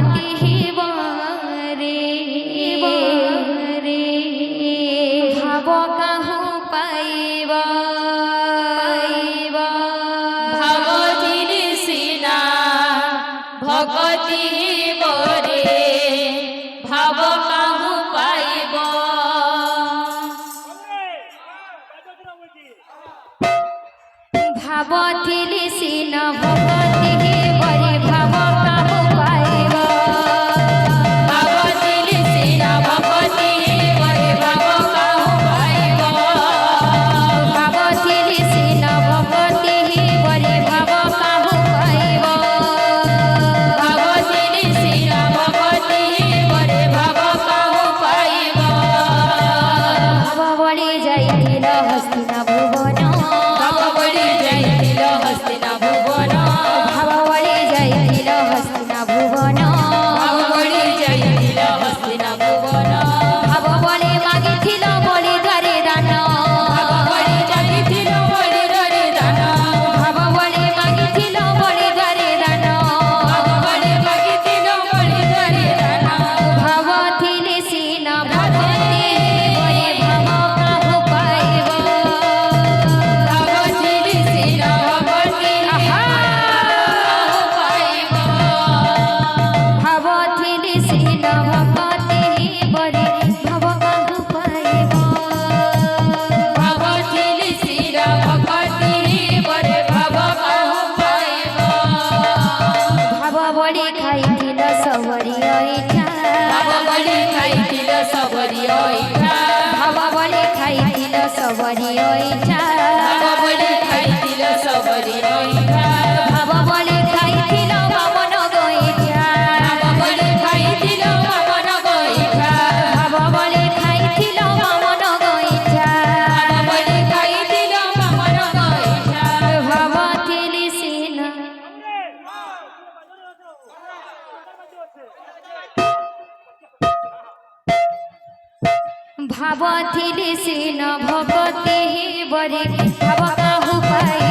भगवती बरे भाव कहु पाइब भगवती सिना भगवती बरे भाव कहु पाइब भावथिली सिन भगवती बरे भाव कहु पाइब भगवती सिना भगवती बरे भाव कहु पाइब भावथिली सिन भगवती बरे भाव कहु पाइब भगवती सिना भगवती बरे भाव कहु पाइब भाव बड़ी जाइथिल हस्तिना भुवन भाव बड़ी जाइथिल हस्तिना भुवन भाव बड़ी जाइथिल हस्तिना भुवन भाव बड़ी जाइथिल हस्तिना भुवन भाव बड़ी मागिथिल बड़ी द्वारे दान भाव बड़ी जाइथिल बड़ी रे दान भाव बड़ी मागिथिल बड़ी द्वारे दान भाव बड़ी मागिथिल बड़ी रे दान भावथिली सिन भगवती बरे भाव कहु पाइब भगवती सिना भगवती कहु पाइब भावथिली सिन भगवती बरे भाव कहु पाइब भगवती सिना भगवती बरे भाव कहु पाइब भाव बड़ी खाइथिल सबरी ऐठा भाव बड़ी खाइथिल सबरी ऐठा भाव बड़ी खाइथिल सबरी ऐठा भाव बड़ी खाइथिल सबरी ऐठा भाव बड़ी खाइथिल बामन गैठा भाव बड़ी खाइथिल बामन गैठा भाव बड़ी खाइथिल बामन गैठा भाव बड़ी खाइथिल बामन गैठा भावथिली सिन भावथिली सिन भगवती बरे भाव कहु पाइब